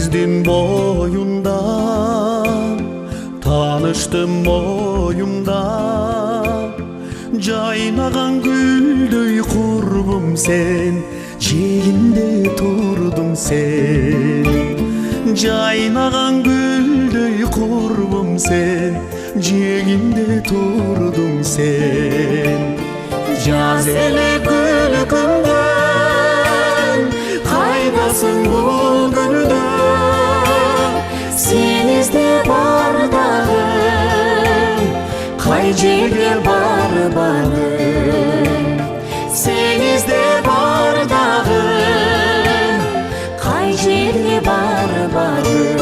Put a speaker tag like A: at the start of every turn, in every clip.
A: Сездим боюнда, таныштым моюмда. Жайнаган гүлдөй курбум сен, жээгинде турдуң сен. Жайнаган гүлдөй курбум сен, жээгинде турдуң сен. Жаз эле күлкүмдөн, кайдасың бул күндө? Сен издеп бардагым, кай жерге барбадым? Сен издеп бардагым, кай жерге барбадым?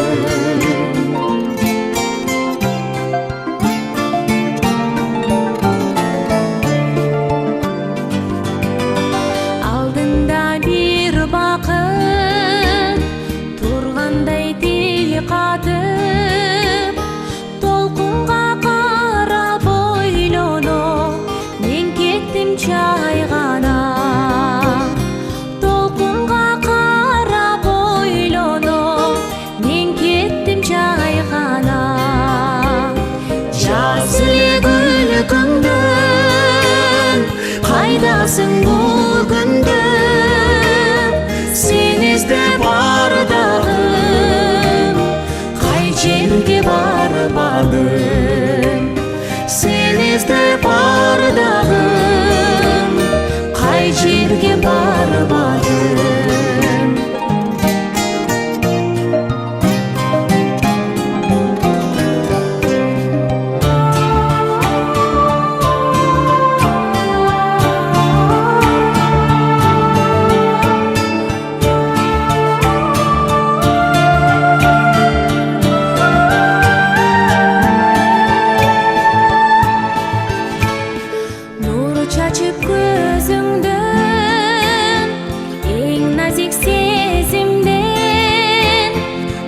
A: Кайдасың бул күндө? Сен издеп бардагым, кай жерге барбадым? Сен издеп бардагым, кай жерге барбадым?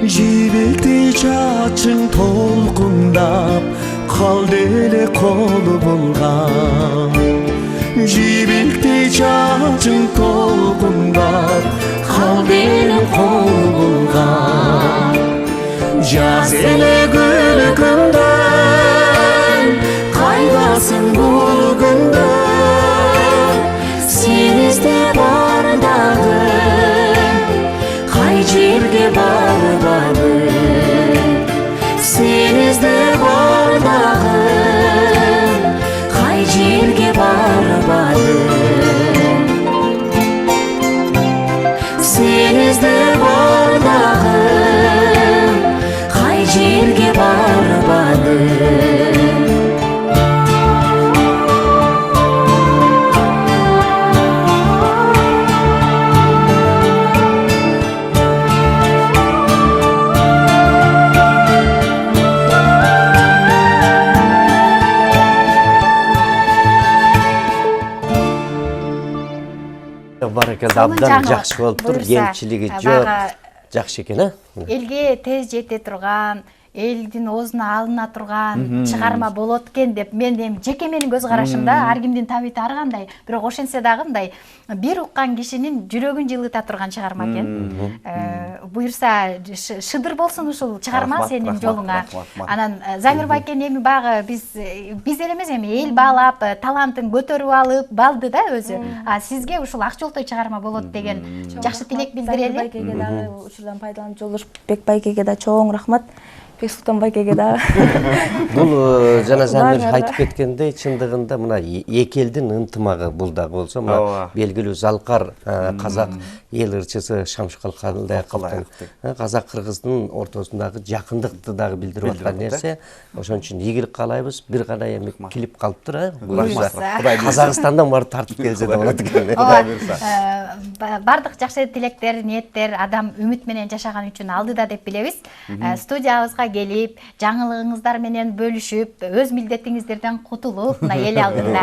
A: Жибектей чачың толкундап, калды эле колу булган. Жибектей чачың толкундап, калды эле колу булган. Жаз эле күлкүмдөн, кайдасың бул күндө? Сен издеп бардагым, кай жерге барбадым? Сен издеп бардагым, кай жерге барбадым? Сен издеп бардагым, кай жерге барбадым?
B: Баракалды, абдан жакшы болуп тур, кемчилиги жок. Жакшы экен, а?
C: Элге тез жете турган, элдин оозуна алына турган чыгарма болот экен деп мен эми жеке менин көз карашымда, ар кимдин табити ар кандай, бирок ошентсе дагы мындай бир уккан кишинин жүрөгүн жылыта турган чыгарма экен. Буюрса шыдыр болсун ушул чыгарма сенин жолуңа. Анан Замир байкен эми багы биз эле эмес, эми эл баалап, талантын көтөрүп алып балды да өзү. А сизге ушул ак жолтой чыгарма болот деген жакшы тилек билдирели.
D: Байкеге дагы ушурдан пайдаланып Жолдошбек байкеге да чоң рахмат. Бексултан байкеге да.
B: Бул жана Замир айтып кеткендей, чындыгында мына эки элдин ынтымагы бул дагы болсо, мына белгилүү Залкар казак эл ырчысы Шамшыкал Калдаяковдун казак-кыргыздын ортосундагы жакындыкты дагы билдирип аткан нерсе. Ошон үчүн ийгилик каалайбыз. Бир гана эми клип калыптыр, Казакстандан барып тартып келсе да болот экен.
C: Бардык жакшы тилектер, ниеттер адам үмүт менен жашаган үчүн алдыда деп билебиз. Студиябызга келип, жаңылыгыңыздар менен бөлүшүп, өз милдетиңиздерден кутулуп, мына эл алдында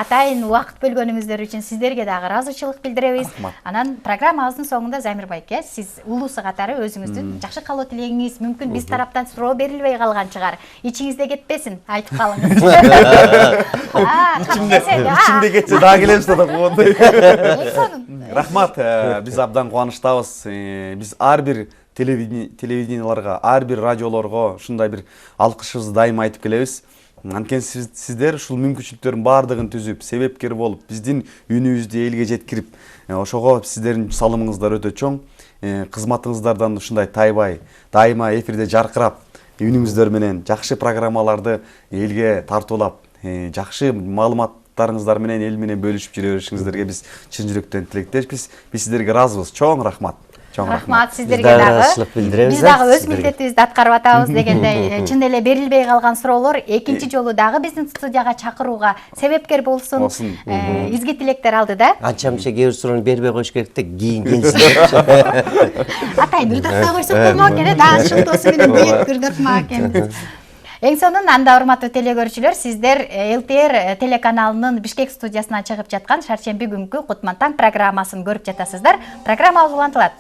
C: атайын убакыт бөлгөнүңүздөр үчүн сиздерге дагы ыраазычылык билдиребиз. Анан программабыздын соңунда Замир байке, сиз улуусу катары өзүңүздүн жакшы каалоо тилегиңиз мүмкүн биз тараптан суроо берилбей калган чыгар. Ичиңизде кетпесин, айтып калыңыз.
E: Ичимде кетсе дагы келебиз да коондай. Рахмат, биз абдан кубанычтабыз. Биз ар бир телевиденияларга, ар бир радиолорго ушундай бир алкышыбызды дайыма айтып келебиз. Анткени сиздер ушул мүмкүнчүлүктөрдүн баардыгын түзүп, себепкер болуп, биздин үнүбүздү элге жеткирип, ошого сиздердин салымыңыздар өтө чоң. Кызматыңыздардан ушундай тайбай, дайыма эфирде жаркырап, үнүңүздөр менен жакшы программаларды элге тартуулап, жакшы маалыматтарыңыздар менен эл менен бөлүшүп жүрө беришиңиздерге биз чын жүрөктөн тилектешпиз. Биз сиздерге ыраазыбыз. Чоң рахмат.
C: Рахмат сиздерге
B: Биз дагы
C: дагы.
B: ыраазычылык билдиребиз.
C: Биз дагы өз
B: Сиздерге.
C: милдетибизди аткарып атабыз дегендей, чын эле берилбей калган суроолор экинчи жолу дагы биздин студияга чакырууга себепкер болсун. Изги тилектер алды да.
B: Анча мынча кээ бир суроону бербей коюш керек да, кийин келсин.
C: Атайын ырдатпай койсок болмок экен, дагы шылтоосу менен бийик ырдатмак экенбиз. Эң сонун анда урматтуу телегөрүүчүлөр, сиздер ЛТР телеканалынын Бишкек студиясына чыгып жаткан шаршемби күнкү Кутман таң программасын көрүп жатасыздар. Программа улантылат.